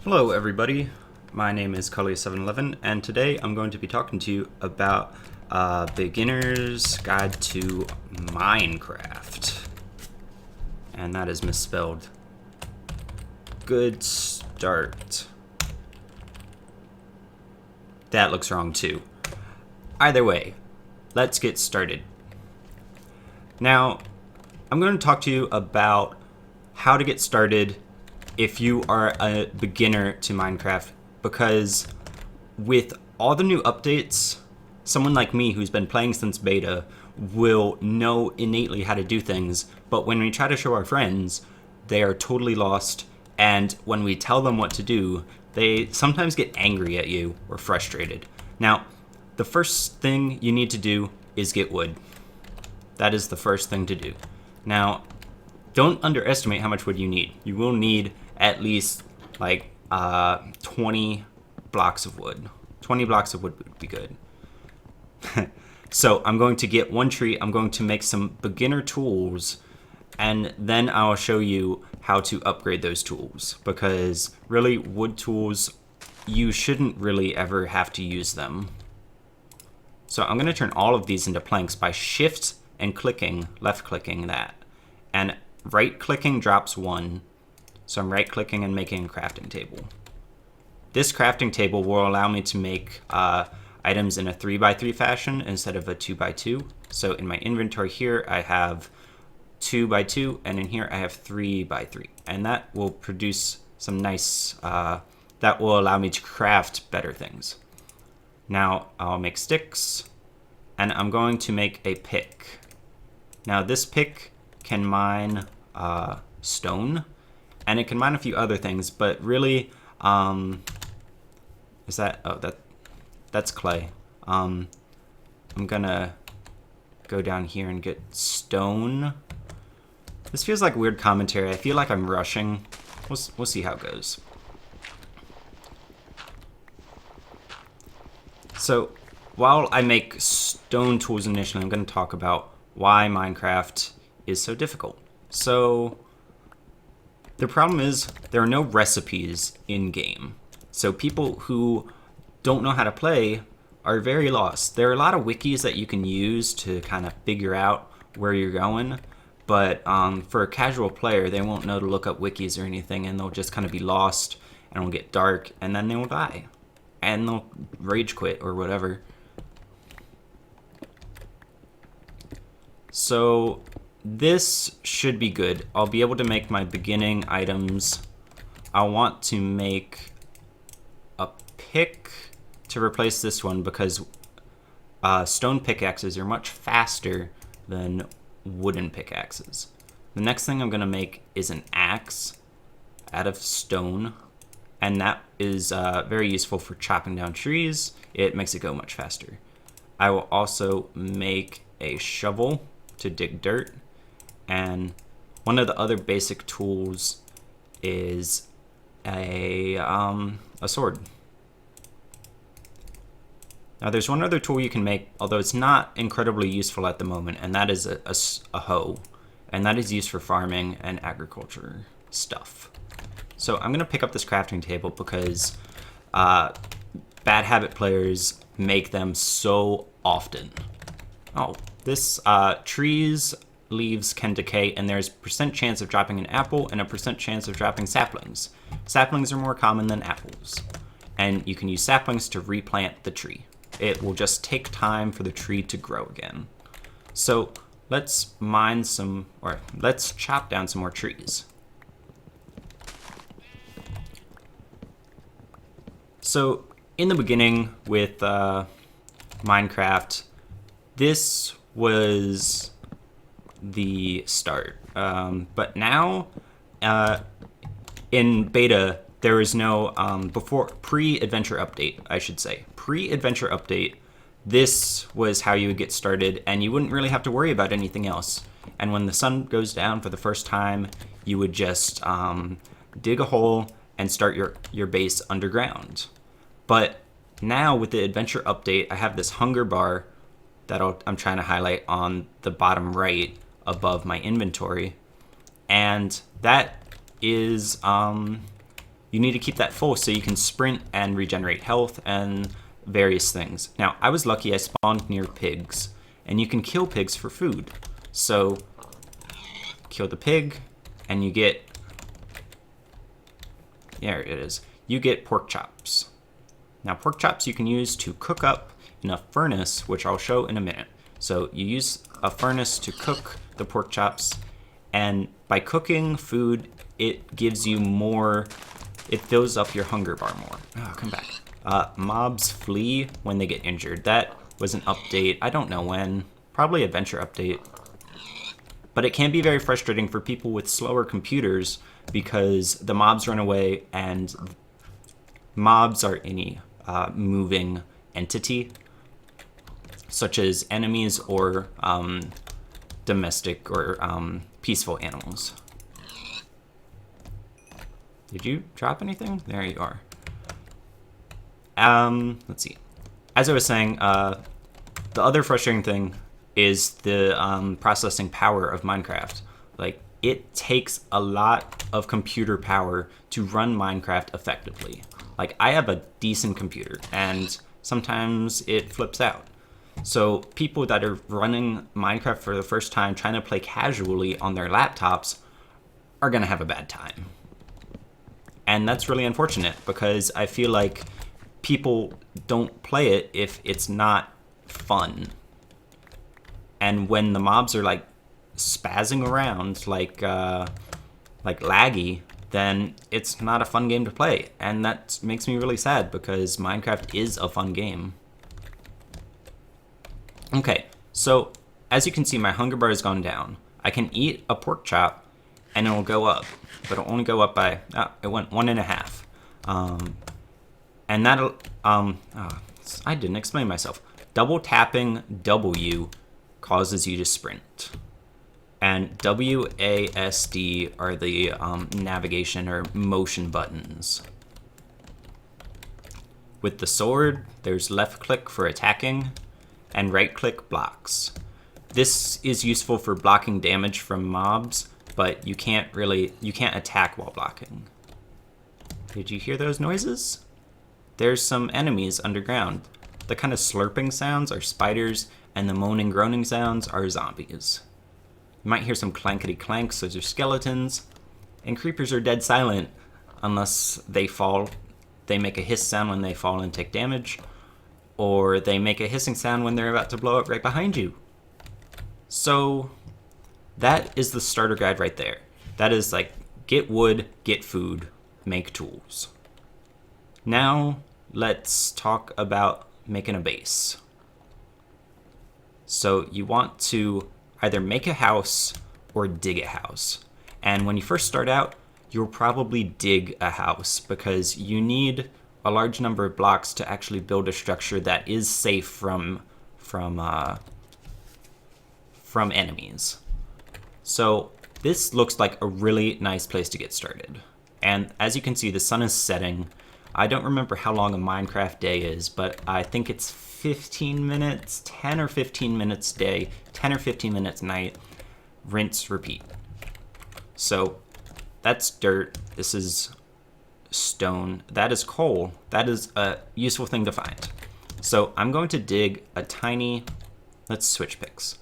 Hello everybody, my name is Cully711 and today I'm going to be talking to you about Beginner's Guide to Minecraft. And that is misspelled. Good start. That looks wrong too. Either way, let's get started. Now, I'm going to talk to you about how to get started if you are a beginner to Minecraft, because with all the new updates, someone like me who's been playing since beta will know innately how to do things, but when we try to show our friends, they are totally lost, and when we tell them what to do, they sometimes get angry at you or frustrated. Now, the first thing you need to do is get wood. That is the first thing to do. Now, don't underestimate how much wood you need. You will need at least like 20 blocks of wood. 20 blocks of wood would be good. So I'm going to get one tree, I'm going to make some beginner tools, and then I'll show you how to upgrade those tools, because really wood tools, you shouldn't really ever have to use them. So I'm going to turn all of these into planks by shift and clicking, left clicking that, and right clicking drops one. So I'm right clicking and making a crafting table. This crafting table will allow me to make items in a 3x3 fashion instead of a 2x2. So in my inventory here, I have 2x2, and in here I have 3x3. And that will produce some nice, that will allow me to craft better things. Now I'll make sticks, and I'm going to make a pick. Now this pick can mine stone, and it can mine a few other things, but really, is that, oh, that's clay. I'm gonna go down here and get stone. This feels like weird commentary. I feel like I'm rushing. We'll see how it goes. So while I make stone tools initially, I'm gonna talk about why Minecraft is so difficult. So the problem is there are no recipes in game. So people who don't know how to play are very lost. There are a lot of wikis that you can use to kind of figure out where you're going, but for a casual player, they won't know to look up wikis or anything, and they'll just kind of be lost, and it'll get dark, and then they will die, and they'll rage quit or whatever. So this should be good. I'll be able to make my beginning items. I want to make a pick to replace this one, because stone pickaxes are much faster than wooden pickaxes. The next thing I'm going to make is an axe out of stone, and that is very useful for chopping down trees. It makes it go much faster. I will also make a shovel to dig dirt, and one of the other basic tools is a sword. Now there's one other tool you can make, although it's not incredibly useful at the moment, and that is a hoe. And that is used for farming and agriculture stuff. So I'm going to pick up this crafting table because bad habit players make them so often. Oh, this trees, leaves can decay, and there's % chance of dropping an apple and a % chance of dropping saplings. Saplings are more common than apples, and you can use saplings to replant the tree. It will just take time for the tree to grow again. So let's mine some, or let's chop down some more trees. So in the beginning with Minecraft, this was the start. But now in beta, there is no, before pre-adventure update, I should say. Pre-adventure update, this was how you would get started, and you wouldn't really have to worry about anything else. And when the sun goes down for the first time, you would just dig a hole and start your base underground. But now with the adventure update, I have this hunger bar that I'm trying to highlight on the bottom right above my inventory. And that is You need to keep that full so you can sprint and regenerate health and various things. Now, I was lucky I spawned near pigs, and you can kill pigs for food. So, kill the pig, and you get... There it is. You get pork chops. Now, pork chops you can use to cook up in a furnace, which I'll show in a minute. So, you use a furnace to cook the pork chops, and by cooking food, it gives you more... It fills up your hunger bar more. Oh, come back. Mobs flee when they get injured. That was an update. I don't know when. Probably adventure update. But it can be very frustrating for people with slower computers because the mobs run away, and mobs are any moving entity, such as enemies or domestic or peaceful animals. Did you drop anything? There you are. Let's see. As I was saying, the other frustrating thing is the processing power of Minecraft. Like, it takes a lot of computer power to run Minecraft effectively. Like, I have a decent computer, and sometimes it flips out. So people that are running Minecraft for the first time, trying to play casually on their laptops, are gonna have a bad time. And that's really unfortunate because I feel like people don't play it if it's not fun. And when the mobs are like spazzing around like laggy, then it's not a fun game to play. And that makes me really sad because Minecraft is a fun game. Okay, so as you can see, my hunger bar has gone down. I can eat a pork chop and it'll go up, but it'll only go up by, it went 1.5. And that'll, I didn't explain myself. Double tapping W causes you to sprint. And WASD are the navigation or motion buttons. With the sword, there's left click for attacking, and right click blocks. This is useful for blocking damage from mobs, but you can't attack while blocking. Did you hear those noises? There's some enemies underground. The kind of slurping sounds are spiders, and the moaning groaning sounds are zombies. You might hear some clankety clanks, those are skeletons, and creepers are dead silent unless they fall. They make a hiss sound when they fall and take damage, or they make a hissing sound when they're about to blow up right behind you. So that is the starter guide right there. That is like, get wood, get food, make tools. Now let's talk about making a base. So you want to either make a house or dig a house. And when you first start out, you'll probably dig a house because you need a large number of blocks to actually build a structure that is safe from enemies. So this looks like a really nice place to get started. And as you can see, the sun is setting. I don't remember how long a Minecraft day is, but I think it's 15 minutes, 10 or 15 minutes day, 10 or 15 minutes night, rinse, repeat. So that's dirt. This is stone. That is coal. That is a useful thing to find. So I'm going to dig a tiny, let's switch picks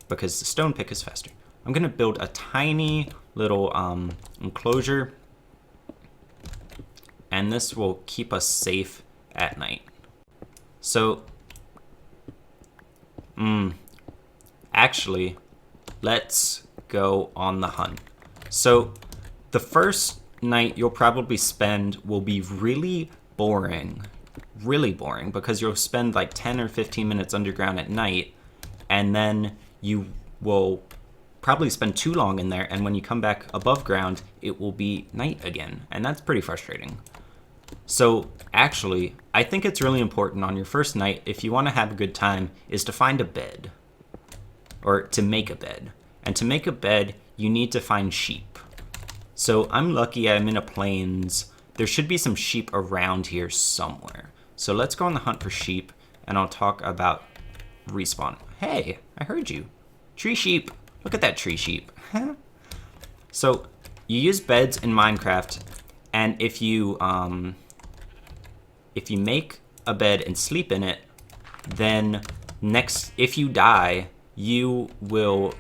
because the stone pick is faster. I'm going to build a tiny little enclosure, and this will keep us safe at night. So, actually, let's go on the hunt. So, the first night you'll probably spend will be really boring, because you'll spend like 10 or 15 minutes underground at night, and then you will probably spend too long in there, and when you come back above ground, it will be night again, and that's pretty frustrating. So actually, I think it's really important on your first night, if you want to have a good time, is to find a bed, or to make a bed. And to make a bed, you need to find sheep. So I'm lucky I'm in a plains. There should be some sheep around here somewhere. So let's go on the hunt for sheep, and I'll talk about respawn. Hey, I heard you. Tree sheep. Look at that tree sheep. So you use beds in Minecraft And if you make a bed and sleep in it, then if you die, you will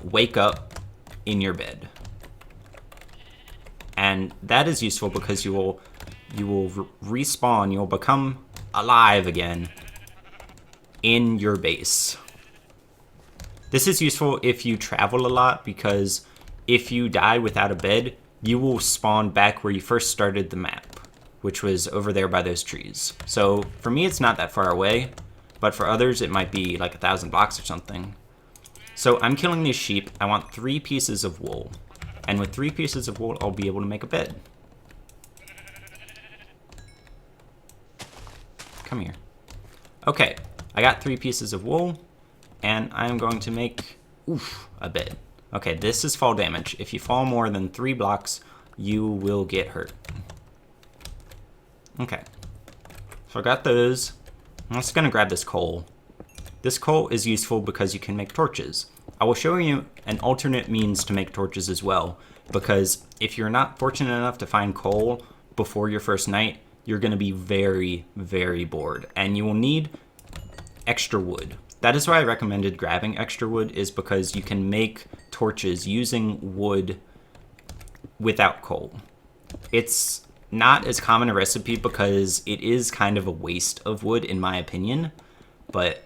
wake up in your bed. And that is useful because you will respawn, you'll become alive again in your base. This is useful if you travel a lot, because if you die without a bed, you will spawn back where you first started the map, which was over there by those trees. So for me, it's not that far away, but for others, it might be like 1,000 blocks or something. So I'm killing these sheep. I want 3 pieces of wool. And with 3 pieces of wool, I'll be able to make a bed. Come here. Okay, I got 3 pieces of wool, and I'm going to make, a bed. Okay, this is fall damage. If you fall more than 3 blocks, you will get hurt. Okay, so I got those. I'm just gonna grab this coal. This coal is useful because you can make torches. I will show you an alternate means to make torches as well, because if you're not fortunate enough to find coal before your first night, you're gonna be very, very bored, and you will need extra wood. That is why I recommended grabbing extra wood, is because you can make torches using wood without coal. It's not as common a recipe because it is kind of a waste of wood in my opinion, but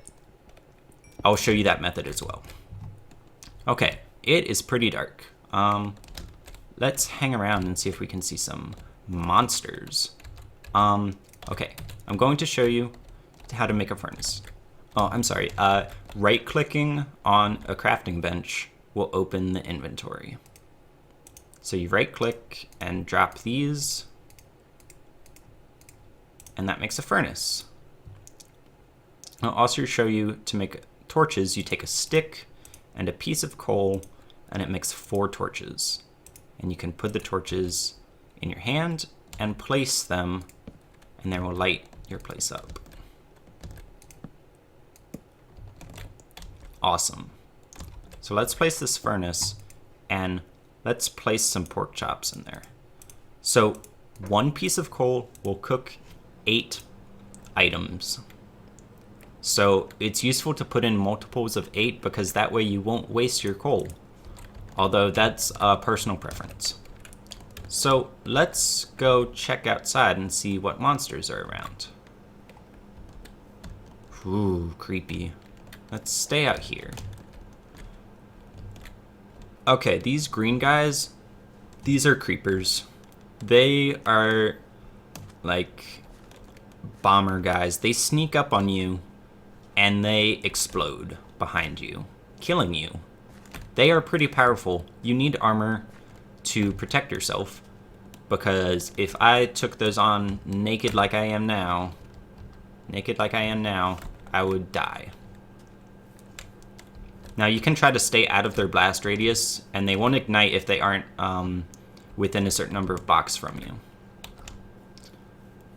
I'll show you that method as well. Okay, it is pretty dark. Let's hang around and see if we can see some monsters. Okay, I'm going to show you how to make a furnace. Oh, I'm sorry. Right-clicking on a crafting bench will open the inventory. So you right-click and drop these, and that makes a furnace. I'll also show you to make torches. You take a stick and a piece of coal, and it makes 4 torches. And you can put the torches in your hand and place them, and they will light your place up. Awesome. So let's place this furnace, and let's place some pork chops in there. So 1 piece of coal will cook 8 items. So it's useful to put in multiples of 8 because that way you won't waste your coal. Although that's a personal preference. So let's go check outside and see what monsters are around. Ooh, creepy. Let's stay out here. Okay, these green guys, these are creepers. They are like bomber guys. They sneak up on you and they explode behind you, killing you. They are pretty powerful. You need armor to protect yourself, because if I took those on naked like I am now, I would die. Now you can try to stay out of their blast radius, and they won't ignite if they aren't within a certain number of blocks from you.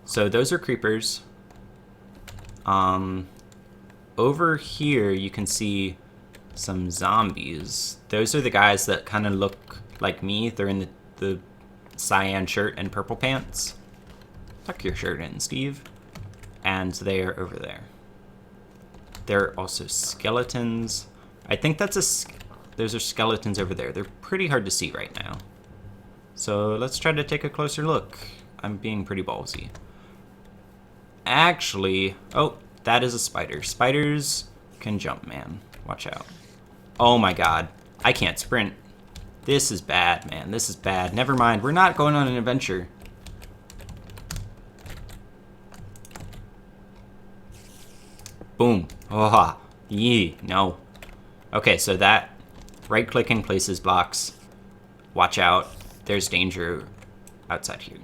So those are creepers. Over here you can see some zombies. Those are the guys that kind of look like me. They're in the cyan shirt and purple pants. Tuck your shirt in, Steve. And they are over there. There are also skeletons. I think those are skeletons over there. They're pretty hard to see right now. So let's try to take a closer look. I'm being pretty ballsy. Actually, oh, that is a spider. Spiders can jump, man. Watch out. Oh my god. I can't sprint. This is bad, man. This is bad. Never mind. We're not going on an adventure. Boom. Oh, yee. No. Okay, so that right-clicking places blocks. Watch out. There's danger outside here.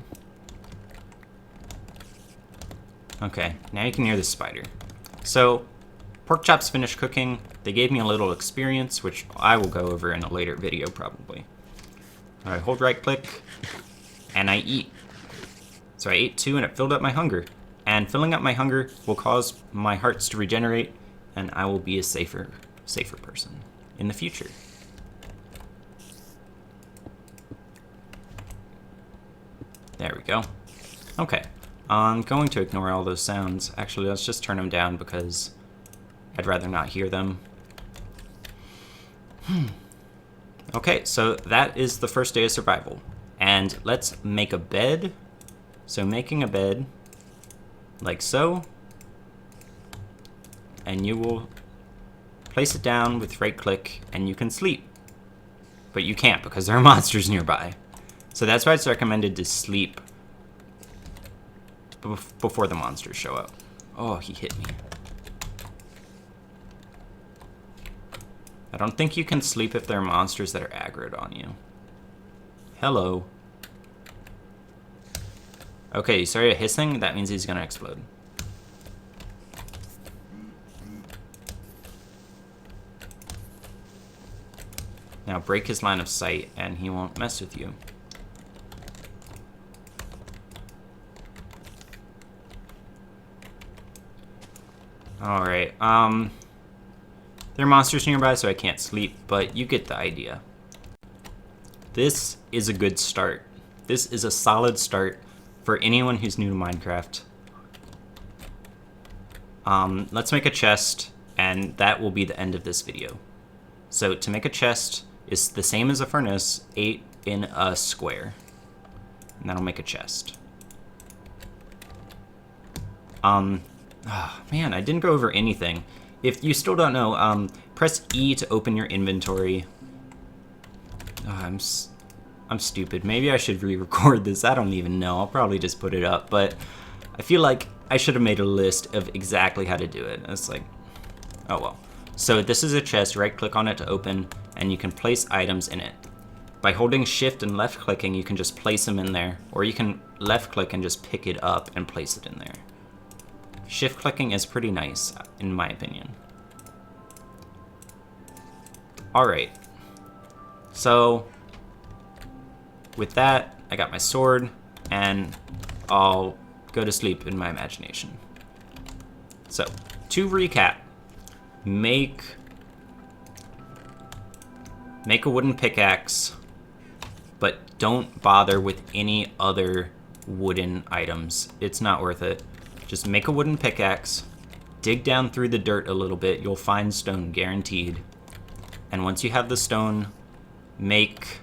Okay, now you can hear the spider. So, pork chops finished cooking. They gave me a little experience, which I will go over in a later video probably. Alright, hold right-click, and I eat. So I ate 2 and it filled up my hunger. And filling up my hunger will cause my hearts to regenerate, and I will be a safer person in the future. There we go. Okay. I'm going to ignore all those sounds. Actually, let's just turn them down because I'd rather not hear them. Okay, so that is the first day of survival. And let's make a bed. So making a bed, like so. And you will place it down with right click and you can sleep. But you can't because there are monsters nearby. So that's why it's recommended to sleep before the monsters show up. Oh, he hit me. I don't think you can sleep if there are monsters that are aggroed on you. Hello. Okay, you started hissing? That means he's gonna explode. Now break his line of sight and he won't mess with you. Alright, there are monsters nearby, so I can't sleep, but you get the idea. This is a good start. This is a solid start for anyone who's new to Minecraft. Let's make a chest, and that will be the end of this video. So to make a chest is the same as a furnace, 8 in a square. And that'll make a chest. Oh, man, I didn't go over anything. If you still don't know, press E to open your inventory. Oh, I'm stupid. Maybe I should re-record this. I don't even know. I'll probably just put it up. But I feel like I should have made a list of exactly how to do it. It's like, oh well. So this is a chest. Right-click on it to open, and you can place items in it. By holding Shift and left-clicking, you can just place them in there. Or you can left-click and just pick it up and place it in there. Shift-clicking is pretty nice, in my opinion. Alright. So, with that, I got my sword, and I'll go to sleep in my imagination. So, to recap, make a wooden pickaxe, but don't bother with any other wooden items. It's not worth it. Just make a wooden pickaxe, dig down through the dirt a little bit, you'll find stone, guaranteed. And once you have the stone, make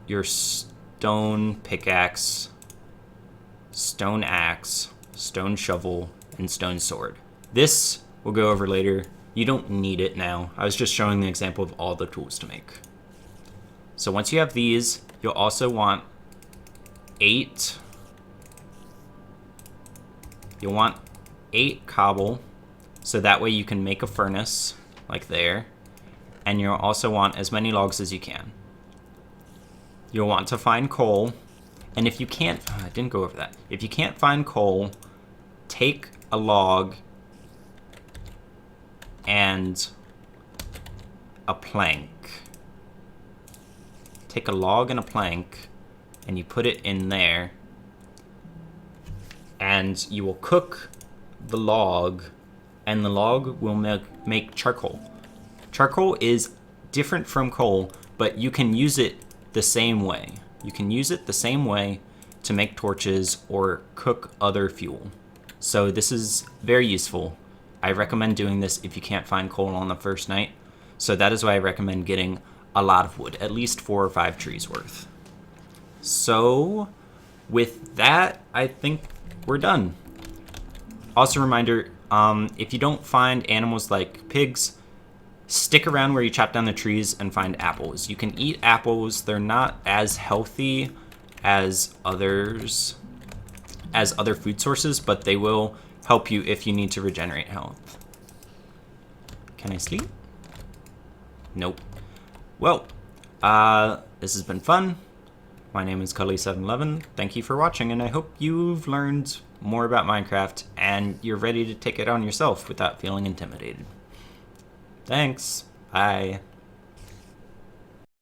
your stone pickaxe, stone axe, stone shovel, and stone sword. This we'll go over later. You don't need it now. I was just showing the example of all the tools to make. So once you have these, you'll also want 8. You'll want 8 cobble, so that way you can make a furnace, like there. And you'll also want as many logs as you can. You'll want to find coal, and if you can't, I didn't go over that. If you can't find coal, take a log and a plank. Take a log and a plank, and you put it in there. And you will cook the log, and the log will make charcoal. Charcoal is different from coal, but you can use it the same way. You can use it the same way to make torches or cook other fuel. So this is very useful. I recommend doing this if you can't find coal on the first night. So that is why I recommend getting a lot of wood, at least 4 or 5 trees worth. So with that, I think we're done. Also, reminder, if you don't find animals like pigs, stick around where you chop down the trees and find apples. You can eat apples. They're not as healthy as other food sources, but they will help you if you need to regenerate health. Can I sleep? Nope. Well, this has been fun. My name is Cully711. Thank you for watching, and I hope you've learned more about Minecraft and you're ready to take it on yourself without feeling intimidated. Thanks. Bye.